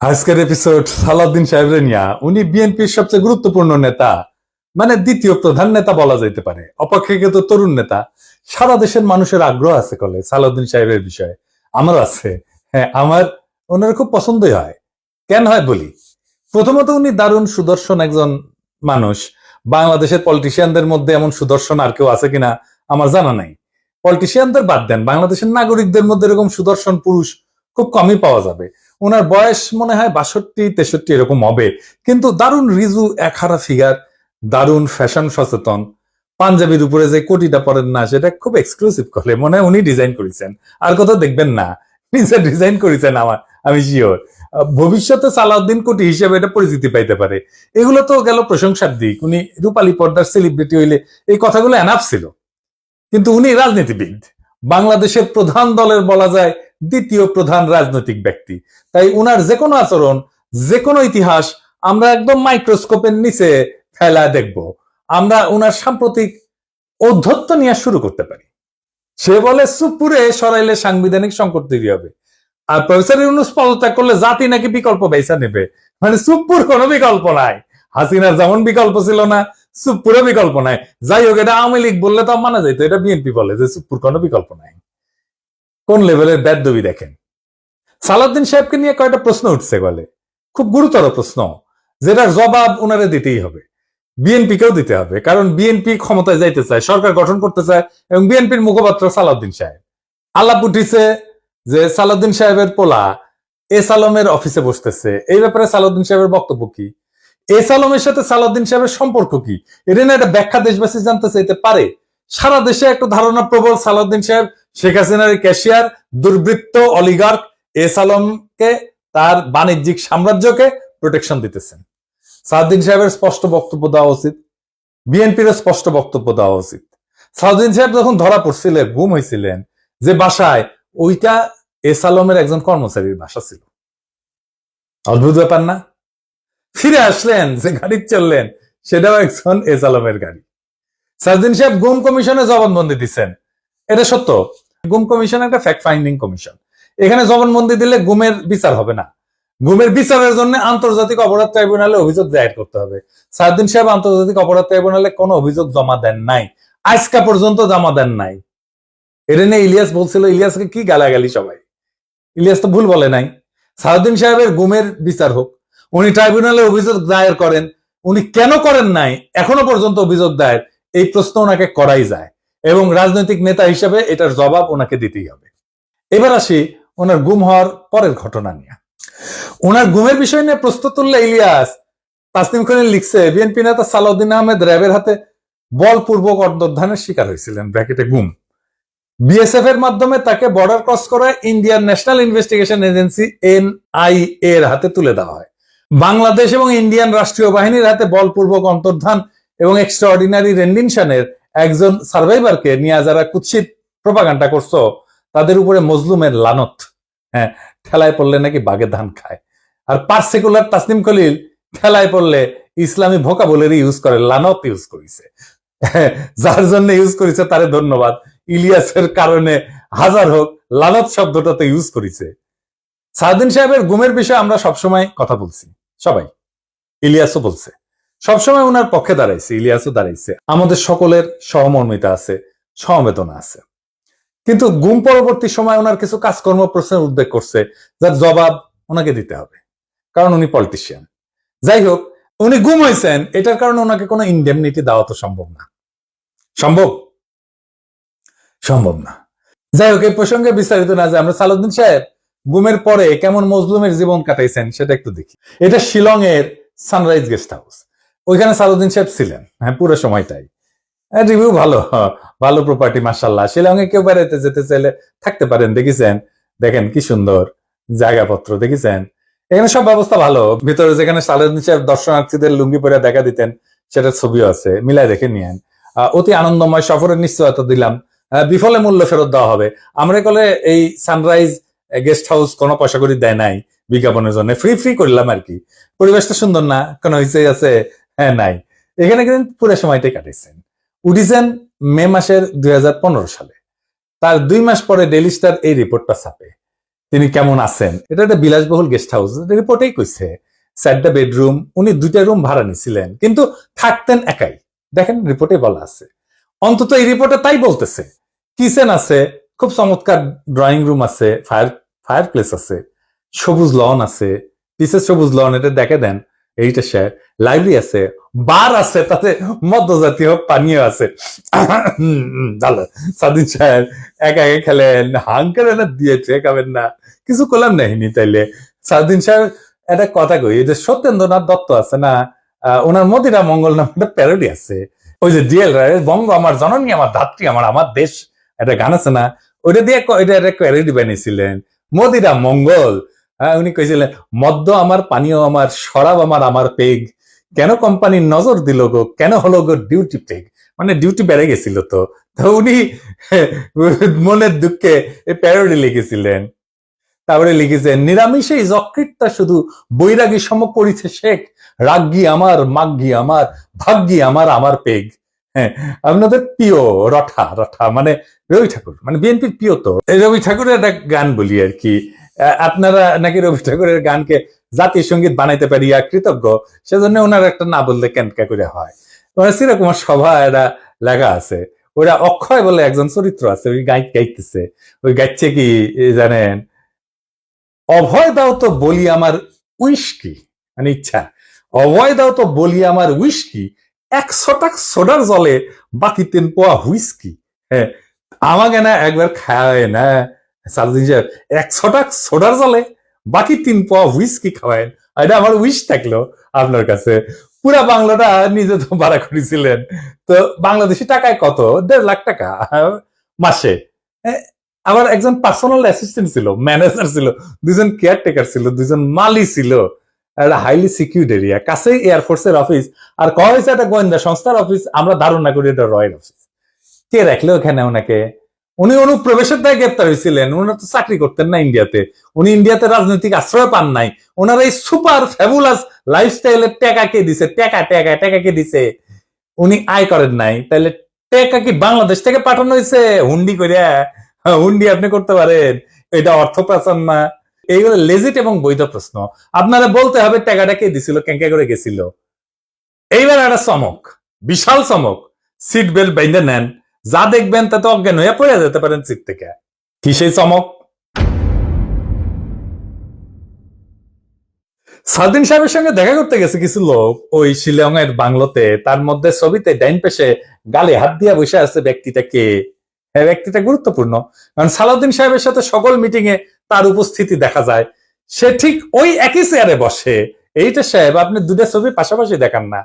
আজকের এপিসোড সালাউদ্দিন সাহেবের নিয়া। উনি বিএনপির সবচেয়ে গুরুত্বপূর্ণ নেতা, মানে দ্বিতীয় প্রধান নেতা বলা যেতে পারে, অপেক্ষাকৃত তরুণ নেতা। সারা দেশের মানুষের আগ্রহ আছে কলে সালাউদ্দিন সাহেবের বিষয়ে। আমার আছে, হ্যাঁ, আমার ওনার খুব পছন্দই হয়। কেন হয় বলি। প্রথমত, উনি দারুণ সুদর্শন একজন মানুষ। বাংলাদেশের পলিটিশিয়ানদের মধ্যে এমন সুদর্শন আর কেউ আছে কিনা আমার জানা নাই। পলিটিশিয়ানদের বাদ দেন, বাংলাদেশের নাগরিকদের মধ্যে এরকম সুদর্শন পুরুষ খুব কমই পাওয়া যাবে। ওনার বয়স মনে হয় 62-63 এরকম হবে, কিন্তু দারুণ রিজু একহারা ফিগার, দারুণ ফ্যাশন সচেতন। পাঞ্জাবির উপরে যে কোটিটা পরেন না, সেটা খুব এক্সক্লুসিভ করে মনে হয় উনি ডিজাইন করেছেন, আর কোথাও দেখবেন না। নিজে ডিজাইন করেছেন, আমি শিওর। ভবিষ্যতে সালাউদ্দিন কোটি হিসেবে এটা পরিচিতি পাইতে পারে। এগুলো তো গেল প্রশংসার দিক। উনি রূপালী পর্দার সেলিব্রিটি হইলে এই কথাগুলো এনাফ ছিল, কিন্তু উনি রাজনীতিবিদ, বাংলাদেশের প্রধান দলের বলা যায় দ্বিতীয় প্রধান রাজনৈতিক ব্যক্তি। তাই উনার যে কোনো আচরণ, যে কোনো ইতিহাস আমরা একদম মাইক্রোস্কোপের নিচে ফেলায় দেখব। আমরা উনার সাম্প্রতিক ঔদ্ধত্য নিয়ে শুরু করতে পারি। সে বলে সুপুরে সরাইলে সাংবিধানিক সংকট তৈরি হবে, আর প্রফেসর ইউনূস পদত্যাগ করলে জাতি নাকি বিকল্প বেছে নেবে। মানে সুপুর কোনো বিকল্প নাই। হাসিনার যেমন বিকল্প ছিল না, সুপুরও বিকল্প নাই। যাই হোক, এটা আওয়ামী লীগ বললে তো মানা যাইতো, এটা বিএনপি বলে যে সুপুর কোনো বিকল্প নাই। কোন লেভেলের বেদবি দেখেন। সালাউদ্দিন সাহেবকে নিয়ে কয়েকটা প্রশ্ন উঠছে বলে, খুব গুরুতর প্রশ্ন, যেটার জবাব উনারে দিতেই হবে, বিএনপিকেও দিতে হবে। কারণ বিএনপি ক্ষমতায় যাইতে চায়, সরকার গঠন করতে চায়, এবং বিএনপির মুখপাত্র সালাউদ্দিন সাহেব। আলাপ উঠিছে যে সালাউদ্দিন সাহেবের পোলা এস আলমের অফিসে বসতেছে। এই ব্যাপারে সালাউদ্দিন সাহেবের বক্তব্য কি? এস আলমের সাথে সালাউদ্দিন সাহেবের সম্পর্ক কি? এটা না একটা ব্যাখ্যা দেশবাসী জানতে চাইতে পারে। সারা দেশে একটা ধারণা প্রবল, সালাউদ্দিন সাহেব শেখ হাসিনার ক্যাশিয়ার, দুর্বৃত্ত, অলিগার্ক এস আলমকে, তার বাণিজ্যিক সাম্রাজ্যকে প্রোটেকশন দিতেছেন। সালাউদ্দিন সাহেবের স্পষ্ট বক্তব্য দেওয়া উচিত, বিএনপির স্পষ্ট বক্তব্য দেওয়া উচিত। সালাউদ্দিন সাহেব যখন ধরা পড়ছিলেন, গুম হয়েছিলেন যে বাসায়, ওইটা এস আলমের একজন কর্মচারীর বাসা ছিল। অদ্ভুত ব্যাপার না? ফিরে আসলেন, যে গাড়ি চললেন, সেটাও একজন এস আলমের গাড়ি। সালাউদ্দিন সাহেব গুম কমিশনে জবানবন্দি দিচ্ছেন, এটা সত্য। গুম কমিশন একটা ফ্যাক্ট ফাইন্ডিং কমিশন। এখানে জবানবন্দি দিলে গুমের বিচার হবে না। গুমের বিচারের জন্য আন্তর্জাতিক অপরাধ ট্রাইব্যুনালে অভিযোগ দায়ের করতে হবে। সালাউদ্দিন সাহেব আন্তর্জাতিক অপরাধ ট্রাইব্যুনালে কোনো অভিযোগ জমা দেন নাই, আজকা পর্যন্ত জমা দেন নাই। এটা নিয়ে ইলিয়াস বলছিল, ইলিয়াসকে কি গালাগালি সবাই। ইলিয়াস তো ভুল বলে নাই। সালাউদ্দিন সাহেবের গুমের বিচার হোক, উনি ট্রাইব্যুনালে অভিযোগ দায়ের করেন। উনি কেন করেন নাই এখনো পর্যন্ত অভিযোগ দায়ের, এই প্রশ্ন ওনাকে করাই যায়, এবং রাজনৈতিক নেতা হিসেবে এটার জবাব ওনাকে দিতেই হবে। এবার আসি ওনার গুম হওয়ার পরের ঘটনা নিয়ে। ওনার গুমের বিষয় নিয়ে প্রশ্ন তুললে ইলিয়াস, তাসনিম খলিল লিখছে, বিএনপি নেতা সালাউদ্দিন আহমেদ র্যাবের হাতে বলপূর্বক অন্তর্ধানের শিকার হয়েছিলেন, ব্র্যাকেটে গুম। বিএসএফ এর মাধ্যমে তাকে বর্ডার ক্রস করে Indian national investigation agency NIA এর হাতে তুলে দেওয়া হয়। বাংলাদেশ এবং ইন্ডিয়ান রাষ্ট্রীয় বাহিনীর হাতে বলপূর্বক অন্তর্ধান এবং এক্সট্রাঅর্ডিনারি রেন্ডিশনের একজন সার্ভাইভারকে নিয়ে যারা কুৎসিত প্রোপাগান্ডা করছো, তাদের উপরে মজলুমের লানত। হ্যাঁ, ঠেলায় পড়লে নাকি বাঘে ধান খায়। আর পার্সিকুলার তাসনিম খলিল ঠেলায় পড়লে ইসলামী ভোকাবুলারি ইউজ করে, লানত ইউজ করেছে। যার জন্য ইউজ করেছে তারে ধন্যবাদ। ইলিয়াসের কারণে হাজার হোক, লানত শব্দটা তো ইউজ করেছে। সালাউদ্দিন সাহেবের গুমের বিষয়ে আমরা সবসময় কথা বলছি, সবাই, ইলিয়াসও বলছে, সবসময় ওনার পক্ষে দাঁড়াইছে, ইলিয়াসও দাঁড়াইছে। আমাদের সকলের সহমর্মিতা আছে, সমবেদনা আছে। কিন্তু গুম পরবর্তী সময় ওনার কিছু কাজকর্ম প্রশ্নের উদ্বেগ করছে, যার জবাব ওনাকে দিতে হবে, কারণ উনি পলিটিশিয়ান। যাই হোক, উনি গুম হয়েছেন, এটার কারণে ওনাকে কোনো ইনডেমনিটি দেওয়া তো সম্ভব না। সম্ভব সম্ভব না। যাই হোক, এই প্রসঙ্গে বিস্তারিত না যায়, আমরা সালাউদ্দিন সাহেব গুমের পরে কেমন মজলুমের জীবন কাটাইছেন সেটা একটু দেখি। এটা শিলং এর সানরাইজ গেস্ট হাউস, ওইখানে সালাউদ্দিন সাহেব ছিলেন, হ্যাঁ, পুরো সময়টাই। রিভিউ ভালো, ভালো প্রপার্টি, মাশাআল্লাহ। শিলং এ কেউ বেড়াইতে যেতে চাইলে থাকতে পারেন, দেখেছেন? দেখেন কি সুন্দর জায়গাপত্র, দেখেছেন? এখানে সব ব্যবস্থা ভালো। ভিতরে যেখানে সালাউদ্দিন সাহেব দর্শনার্থীদের লুঙ্গি পরে দেখা দিতেন, সেটার ছবিও আছে, মিলাই দেখে নিয়েন। অতি আনন্দময় সফরের নিশ্চয়তা দিলাম, বিফলে মূল্য ফেরত দেওয়া হবে। আমরা কলে এই সানরাইজ গেস্ট হাউস কোনো পয়সা করে দেয় নাই বিজ্ঞাপনের জন্য, ফ্রি ফ্রি করলাম আর কি। পরিবেশটা সুন্দর না? কোনো হইচই আছে? হ্যাঁ, নাই। এখানে কিন্তু পুরো সময়টাই কাটাইছেন। উঠিছেন মে মাসের 2015 সালে। তার 2 মাস পরে ডেইলি স্টার এই রিপোর্টটা ছাপে। তিনি কেমন আছেন। এটা একটা বিলাসবহুল গেস্ট হাউস, রিপোর্টেই কইছে। 4টা বেডরুম, উনি 2টা রুম ভাড়া নিছিলেন, কিন্তু থাকতেন একাই। দেখেন রিপোর্টে বলা আছে, অন্তত এই রিপোর্টে তাই বলতেছে। কিচেন আছে, খুব চমৎকার ড্রয়িং রুম আছে, ফায়ার প্লেস আছে, সবুজ লন আছে, পিসের সবুজ লন, এটা দেখে দেন। এইটা স্যার লাইব্রেরি আছে, বার আছে, তাতে মধ্যজাতীয় পানীয় আছে। ভালো। সাদিন সাহেব একা একা খেলেন, হাঙ্কার এনে দিয়েছে, খাবেন না, কিছু করলাম নাহিনি। তাইলে সাদিন সাহেব একটা কথা কই, এই যে সত্যেন্দ্রনাথ দত্ত আছে না, ওনার মদিরা মঙ্গল নামে একটা প্যারোডি আছে। ওই যে ডিএল রায়ের বঙ্গ আমার জননী আমার ধাত্রী আমার আমার দেশ, একটা গান আছে না, ওইটা দিয়ে এটা একটা প্যারোডি বানিয়েছিলেন, মদিরা মঙ্গল। উনি কইছিলেন, মদ্য আমার, পানীয় আমার, শরাব আমার, আমার পেগ, কেন কোম্পানির নজর দিল গো, কেন হলো গো ডিউটি পেগ, মানে ডিউটি বেড়ে গেছিল। তো উনি মনের দুঃখে এই প্যারোডি লিখেছিলেন। তারপরে লিখেছেন, নিরামিষে যকৃতটা শুধু বৈরাগী সম করিছে শেখ, রাগ্গি আমার, মাগ্গি আমার, ভাগ্যি আমার, আমার পেগ। হ্যাঁ, আপনাদের প্রিয় রঠা, মানে রবি ঠাকুর, মানে বিএনপির প্রিয়। তো রবি ঠাকুরের একটা গান বলি আর কি, আপনারা নাকি রবি ঠাকুরের গানকে জাতীয় সঙ্গীত বানাইতে পারিয়া কৃতজ্ঞ, সেজন্য ওনার একটা না বললে কেনকা করে হয়। মানে চিরকুমার সভা এটা লেখা আছে, ওরা অক্ষয় বলে একজন চরিত্র আছে, ওই গাইতেছে, ওই গাইছে কি জানেন, অভয় দাও তো বলি আমার উইস্কি, মানে ইচ্ছা, অভয় দাও তো বলি আমার উইস্কি, 100 টাক সোডার জলে বাকি 3 পোয়া হুইস্কি। হ্যাঁ, আমাকে না একবার খাওয়ায় না সারদিন সাহেব, 100 টাক সোডার জলে বাকি 3 পোয়া হুইস্কি খাওয়ায়। এটা আমার উইশ থাকলো আপনার কাছে। পুরা বাংলাটা নিজে তো ভাড়া করেছিলেন, তো বাংলাদেশি টাকায় কত, 1.5 লাখ টাকা মাসে। আমার একজন পার্সোনাল অ্যাসিস্ট্যান্ট ছিল, ম্যানেজার ছিল, 2জন কেয়ারটেকার ছিল, 2জন মালি ছিল, একটা হাইলি সিকিউরিড এরিয়া, কাছেই এয়ারফোর্সের অফিস, আর কয়া হয়েছে একটা গোয়েন্দা সংস্থার অফিস। আমরা ধারণা করি এটা রয়ের অফিস। কে রাখলো ওখানে ওনাকে? উনি অনুপ্রবেশের দায় গ্রেপ্তার হয়েছিলেন, উনি তো চাকরি করতেন না ইন্ডিয়াতে, উনি ইন্ডিয়াতে রাজনৈতিক আশ্রয় পান নাই। ওনার এই সুপার ফ্যাবুলাস লাইফস্টাইলের টাকা কে দিছে? টাকা কে দিছে? উনি আয় করেন নাই, তাহলে টাকা কি বাংলাদেশ থেকে পাঠানো হয়েছে হুন্ডি করিয়া? হুন্ডি আপনি করতে পারেন, এটা অর্থ পাচার না? এইগুলো লেজিট এবং বৈধ প্রশ্ন। আপনারা বলতে হবে টাকাটা কে দিছিল, কেঙ্কা করে গেছিল। এইবার একটা চমক, বিশাল চমক, সিট বেল্ট বাইন্ধে নেন, যা দেখবেন তাতে অজ্ঞান হয়ে পড়ে যেতে পারেন সিট থেকে। কি সেই চমক? সাউদ্দিন সাহেবের সঙ্গে দেখা করতে গেছে কিছু লোক ওই শিলং এর বাংলোতে, তার মধ্যে ছবিতে ডাইন পেশে গালে হাত দিয়া বসে আছে ব্যক্তিটা কে? হ্যাঁ, ব্যক্তিটা গুরুত্বপূর্ণ, কারণ সালাউদ্দিন সাহেবের সাথে সকল মিটিং এ তার উপস্থিতি দেখা যায়। সে ঠিক ওই একই চেয়ারে বসে। এইটা সাহেব, আপনি 2টা ছবি পাশাপাশি দেখান না।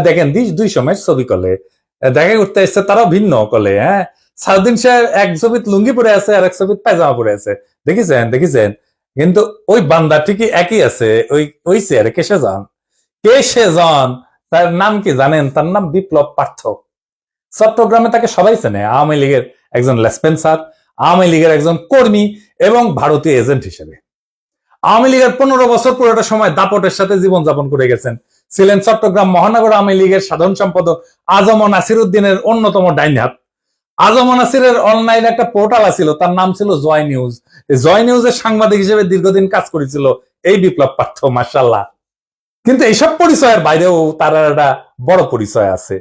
দেখেন 2 সময় ছবি কলে দেখা করতে এসছে, তারাও ভিন্ন কলে। হ্যাঁ, সাউদ্দিন সাহেব এক ছবিত লুঙ্গি পরে আছে, আর এক ছবিত পায়জামা পরে আছে, দেখেছেন। কিন্তু ওই বান্দা ঠিকই একই আছে ওই চেয়ারে। কেসে যান, তার নাম কি জানেন? তার নাম বিপ্লব পার্থ। চট্টগ্রামে তাকে সবাই চেনে, আওয়ামী লীগের একজন লেসপেন্সার, আওয়ামী লীগের একজন কর্মী এবং ভারতীয় এজেন্ট হিসেবে। আওয়ামী লীগের 15 বছর পুরোটা সময় দাপটের সাথে জীবনযাপন করে গেছেন। ছিলেন চট্টগ্রাম মহানগর আওয়ামী লীগের সাধারণ সম্পাদক আজম নাসির উদ্দিনের অন্যতম ডাইন হাত। আজম নাসিরের অনলাইন একটা পোর্টাল ছিল, তার নাম ছিল জয় নিউজ। জয় নিউজের সাংবাদিক হিসেবে দীর্ঘদিন কাজ করেছিল এই বিপ্লব পার্থ, মাশাআল্লাহ। কিন্তু এইসব পরিচয়ের বাইরেও তার একটা বড় পরিচয় আছে।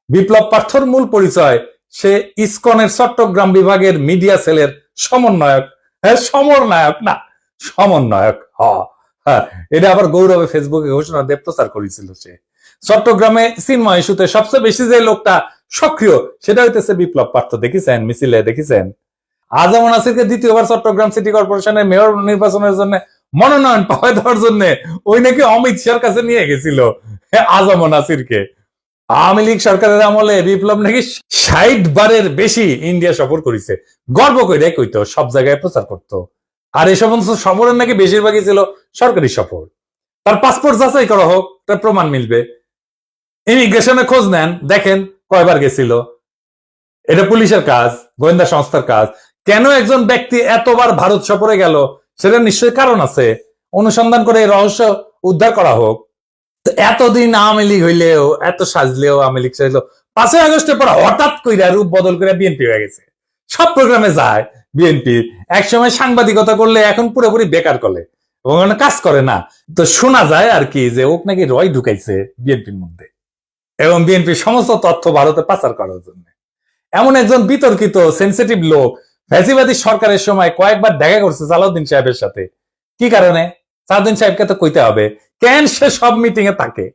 বিপ্লব পার্থর মূল পরিচয়, সে ইসকনের চট্টগ্রাম বিভাগের মিডিয়া সেলের সমন্বয়ক। হ্যাঁ, সমন্বয়ক না, সমন্বয়ক। হ্যাঁ, এটা আবার গৌরবে ফেসবুকে ঘোষণা দিয়ে প্রচার করেছিল সে। চট্টগ্রামে চিন্ময় ইস্যুতে সবচেয়ে বেশি যে লোকটা সক্রিয়, সেটা হইতেছে বিপ্লব পার্থ। দেখেছেন মিছিলে, দেখেছেন। আজম নাসিরকে দ্বিতীয়বার চট্টগ্রাম সিটি কর্পোরেশনের মেয়র নির্বাচনের জন্য মনোনয়ন পাওয়া দেওয়ার জন্য ওই নাকি অমিত শাহর কাছে নিয়ে গেছিল আজম নাসিরকে। আওয়ামী লীগ সরকারের আমলে বিপ্লব নাকি 60 বারের বেশি ইন্ডিয়া সফর করেছে, গর্ব করে কইতো, সব জায়গায় প্রচার করতো। আর এই সমস্ত সফরের নাকি বেশিরভাগই ছিল সরকারি সফর। তার পাসপোর্ট যাচাই করা হোক, তার প্রমাণ মিলবে। ইমিগ্রেশনে খোঁজ নেন, দেখেন কয়বার গেছিল। এটা পুলিশের কাজ, গোয়েন্দা সংস্থার কাজ। কেন একজন ব্যক্তি এতবার ভারত সফরে গেল, সেটা নিশ্চয়ই কারণ আছে। অনুসন্ধান করে রহস্য উদ্ধার করা হোক। এতদিন আওয়ামী লীগ হইলেও, এত সাজলেও আওয়ামী লীগ সাজলেও, 5ই আগস্টের পর হঠাৎ কইরা রূপ বদল করে বিএনপি হয়ে গেছে। সব প্রোগ্রামে যায়, বিএনপি একসময় সাংবাদিকতা করলে এখন পুরোপুরি বেকার করলে এবং কাজ করে না। তো শোনা যায় আর কি যে ওক নাকি রয় ঢুকাইছে বিএনপির মধ্যে এবং বিএনপির সমস্ত তথ্য ভারতে পাচার করার জন্য। এমন একজন বিতর্কিত সেন্সিটিভ লোক ফ্যাসিবাদী সরকারের সময় কয়েকবার দেখা করছে সালাউদ্দিন সাহেবের সাথে। কি কারণে? সালাউদ্দিন সাহেবকে তো কইতে হবে কেন সে সব মিটিং এ থাকে।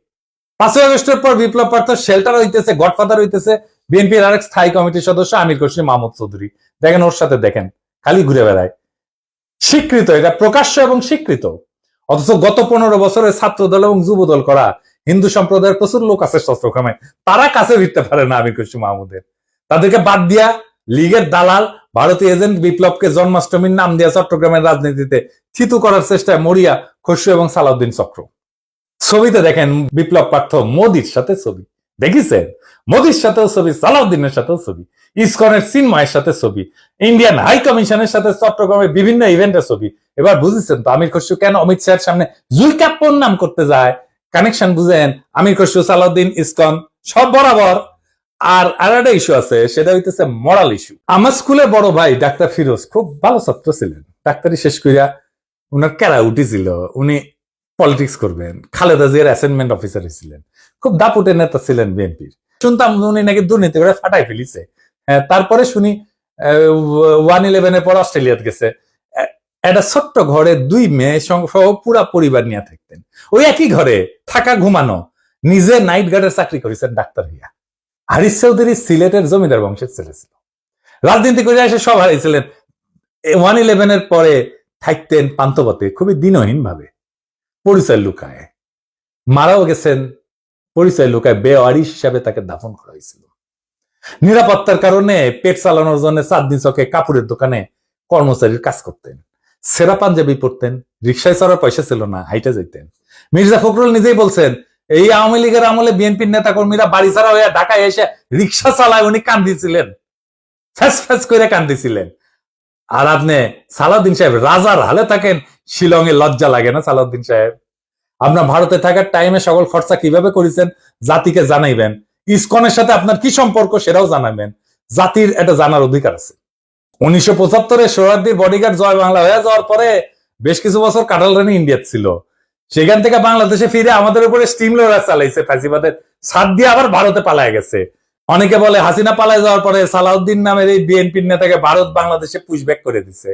5ই আগস্টের পর বিপ্লব পার্থ শেল্টার হইতেছে, গডফাদার হইতেছে বিএনপির আরেক স্থায়ী কমিটির সদস্য আমির খসরু মাহমুদ চৌধুরী। দেখেন ওর সাথে দেখেন খালি ঘুরে বেড়ায়। স্বীকৃত, এটা প্রকাশ্য এবং স্বীকৃত। অথচ গত 15 বছরের ছাত্র দল এবং যুব দল করা হিন্দু সম্প্রদায়ের প্রচুর লোক আছে চট্টগ্রামে, তারা কাছে ভিড়তে পারে না আমির খসরু মাহমুদের। তাদেরকে বাদ দিয়া লীগের দালাল ভারতীয় এজেন্ট বিপ্লবকে জন্মাষ্টমীর নাম দিয়া চট্টগ্রামের রাজনীতিতে থিতু করার চেষ্টায় মরিয়া খসরু এবং সালাউদ্দিন চক্র। ছবিতে দেখেন বিপ্লব পার্থ মোদির সাথে ছবি, দেখিছেন? মোদির সাথেও ছবি, সালাউদ্দিনের সাথেও ছবি, ইসকনের চিন্ময়ের সাথে ছবি, ইন্ডিয়ান হাই কমিশনের সাথে চট্টগ্রামের বিভিন্ন ইভেন্টের ছবি। এবার বুঝেছেন তো আমির খসরু কেন অমিত শাহের সামনে জুলকাপ্পর নাম করতে যায়? কানেকশন বুঝেন? আমির খসরু, সালাউদ্দিন, ইসকন সব বরাবর। আর আরেকটা ইস্যু আছে, সেটা হইতেছে মরাল ইস্যু। আমার স্কুলের বড় ভাই ডাক্তার ফিরোজ খুব ভালো ছাত্র ছিলেন, ডাক্তারি শেষ করিয়া উনার ক্যারা উঠেছিল, উনি পলিটিক্স করবেন, খালেদা জিয়ার অ্যাসাইনমেন্ট অফিসার ছিলেন, খুব দাপুটের নেতা ছিলেন বিএনপির। শুনতাম উনি নাকি দুর্নীতি করে ফাটাই ফেলিছে। তারপরে শুনি 1/11 পর অস্ট্রেলিয়াতে গেছে। একটা ছোট্ট ঘরে 2 মেয়ে সহ পুরা পরিবার নিয়ে থাকতেন। ওই একই ঘরে থাকা ঘুমানো, নিজে নাইট গার্ডের চাকরি করেছেন ডাক্তার হইয়া। হারিস চৌধুরী সিলেটের জমিদার বংশের ছেলে ছিল, রাজনীতি করে এসে সব হারিয়েছিলেন। 1/11 পরে থাকতেন পান্তপথে খুবই দিনহীন ভাবে, পরিচয় লুকায়, মারাও গেছেন পরিচয় লুকায়, বেওয়ারিশ হিসাবে তাকে দাফন করা হয়েছিল। নিরাপত্তার কারণে পেট চালানোর জন্য চাঁদনি চকে কাপড়ের দোকানে কর্মচারীর কাজ করতেন, সেরা পাঞ্জাবি পরতেন, রিক্সায় চড়ার পয়সা ছিল না, হাইটে যেতেন। মির্জা ফখরুল নিজেই বলছেন এই আওয়ামী লীগের আমলে বিএনপির নেতা কর্মীরা বাড়ি ছাড়া হয়ে ঢাকায় এসে রিক্সা চালায়, উনি কান্দিছিলেন, ফ্যাস ফ্যাস করে কান্দিছিলেন। আর আপনি সালাউদ্দিন সাহেব রাজার হালে থাকেন, শিলংয়ে লজ্জা লাগে না সালাউদ্দিন সাহেব? আপনার ভারতে থাকার টাইমে সকল খরচা কিভাবে করেছেন জাতিকে জানাইবেন, ইসকনের সাথে আপনার কি সম্পর্ক সেটাও জানাবেন, জাতির এটা জানার অধিকার আছে। 1975-এ সোহরাওয়ার্দীর বডিগার্ড জয় বাংলা হয়ে যাওয়ার পরে বেশ কিছু বছর কাটাল রানী ইন্ডিয়া ছিল, সেখান থেকে বাংলাদেশে ফিরে আমাদের উপরে স্টিম লোডার চালাইছে ফ্যাসিবাদের ছাদ দিয়ে, আবার ভারতে পালায় গেছে। অনেকে বলে হাসিনা পালায় যাওয়ার পরে সালাউদ্দিন নামের এই বিএনপির নেতাকে ভারত বাংলাদেশে পুশব্যাক করে দিছে।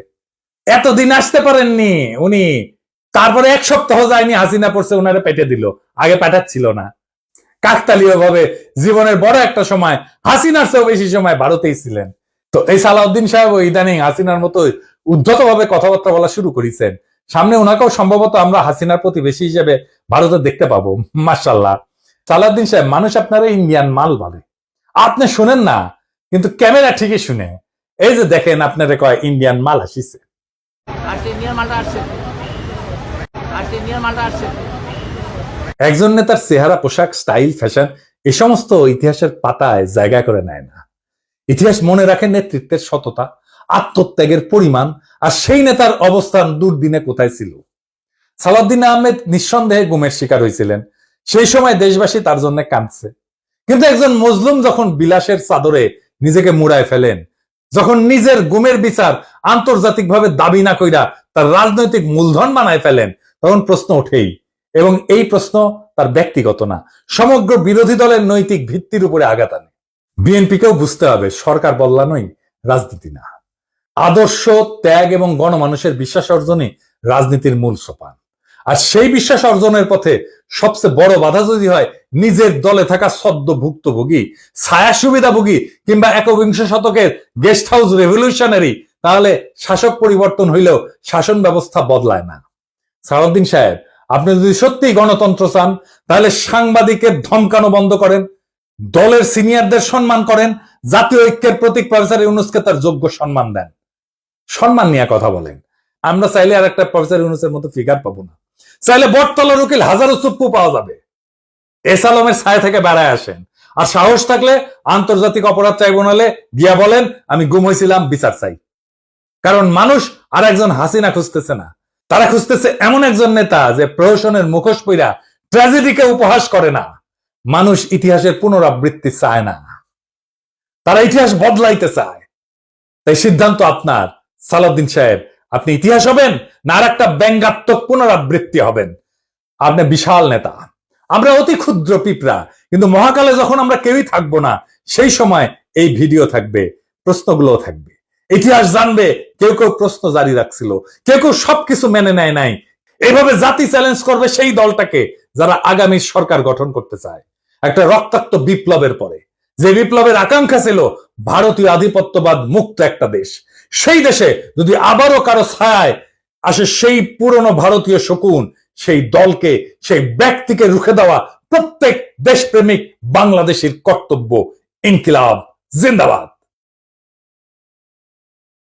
এতদিন আসতে পারেননি উনি, তারপরে 1 সপ্তাহ যায়নি হাসিনা পড়ছে উনারে পেটে দিল, আগে পাঠাচ্ছিল না। কাকতালীয় ভাবে জীবনের বড় একটা সময় হাসিনার চেয়েও বেশি সময় ভারতেই ছিলেন। তো এই সালাউদ্দিন সাহেব ইদানিং হাসিনার মতো উদ্ধত ভাবে কথাবার্তা বলা শুরু করেছেন। সামনে ওনাকেও সম্ভবত আমরা হাসিনার প্রতিবেশী হিসেবে ভারতে দেখতে পাবো, মাশাআল্লাহ। সালাউদ্দিন সাহেব, মানুষ আপনারা ইন্ডিয়ান মাল বলে, আপনি শুনেন না, কিন্তু ক্যামেরা ঠিকই শুনে। এই যে দেখেন আপনারা কয় ইন্ডিয়ান মাল আসিছে, একজন নেতার চেহারা, পোশাক, স্টাইল, ফ্যাশন এই সমস্ত ইতিহাসের পাতায় জায়গা করে নেয় না। ইতিহাস মনে রাখে নেতৃত্বের সততা, আত্মত্যাগের পরিমাণ, আর সেই নেতার অবস্থান দুর্দিনে কোথায় ছিল। সালাউদ্দিন আহমেদ নিঃসন্দেহে গুমের শিকার হয়েছিলেন, সেই সময় দেশবাসী তার জন্য কাঁদছে। কিন্তু একজন মজলুম যখন বিলাসের চাদরে নিজেকে মুড়ায় ফেলেন, যখন নিজের গুমের বিচার আন্তর্জাতিকভাবে দাবি না কইরা তার রাজনৈতিক মূলধন বানায় ফেলেন, তখন প্রশ্ন ওঠেই। এবং এই প্রশ্ন তার ব্যক্তিগত না, সমগ্র বিরোধী দলের নৈতিক ভিত্তির উপরে আঘাত আনে। বিএনপিকেও বুঝতে হবে সরকার বদলানোই রাজনীতি না, আদর্শ, ত্যাগ এবং গণমানুষের বিশ্বাস অর্জনই রাজনীতির মূল সোপান। আর সেই বিশ্বাস অর্জনের পথে সবচেয়ে বড় বাধা যদি হয় নিজের দলে থাকা সদ্য ভুক্তভোগী, ছায়া সুবিধাভোগী কিংবা 21শ শতকের গেস্ট হাউস রেভলিউশনারি, তাহলে শাসক পরিবর্তন হইলেও শাসন ব্যবস্থা বদলায় না। সালাউদ্দিন সাহেব, আপনি যদি সত্যি গণতন্ত্র চান, তাহলে সাংবাদিকের ধমকানো বন্ধ করেন, দলের সিনিয়রদের সম্মান করেন, জাতীয় ঐক্যের প্রতীক প্রফেসর ইউনূসকে তার যোগ্য সম্মান দেন, সম্মান নিয়ে কথা বলেন। আমরা চাইলে আর একটা প্রফেসর ইউনূসের মতো ফিগার পাবো না, চাইলে বটতলার উকিল হাজারো চুপ্পু পাওয়া যাবে। এস আলমের ছায়া থেকে বেড়ায় আসেন, আর সাহস থাকলে আন্তর্জাতিক অপরাধ ট্রাইব্যুনালে গিয়া বলেন আমি গুম হয়েছিলাম, বিচার চাই। কারণ মানুষ আর একজন হাসিনা খুঁজতেছে না, তারা খুঁজতেছে এমন একজন নেতা যে প্রহসনের মুখোশ পইরা ট্র্যাজেডিকে উপহাস করে না। মানুষ ইতিহাসের পুনরাবৃত্তি চায় না, তারা ইতিহাস বদলাইতে চায়। তাই সিদ্ধান্ত আপনার, সালাউদ্দিন সাহেব, আপনি ইতিহাস হবেন না আর একটা ব্যঙ্গাত্মক পুনরাবৃত্তি হবেন? আপনি বিশাল নেতা, আমরা অতি ক্ষুদ্র পিঁপড়া, কিন্তু মহাকালে যখন আমরা কেউই থাকবো না, সেই সময় এই ভিডিও থাকবে, প্রশ্নগুলো থাকবে, ইতিহাস জানবে। কেউ কেউ প্রশ্ন জারি রাখছিল, কেউ কেউ সবকিছু মেনে নেয় নাই। এইভাবে জাতি চ্যালেঞ্জ করবে সেই দলটাকে যারা আগামী সরকার গঠন করতে চায় একটা রক্তাক্ত বিপ্লবের পরে, যে বিপ্লবের আকাঙ্ক্ষা ছিল ভারতীয় আধিপত্যবাদ মুক্ত একটা দেশ। সেই দেশে যদি আবারও কারো ছায়ায় আসে সেই পুরনো ভারতীয় শকুন, সেই দলকে, সেই ব্যক্তিকে রুখে দেওয়া প্রত্যেক দেশপ্রেমিক বাংলাদেশের কর্তব্য। ইনকিলাব জিন্দাবাদ।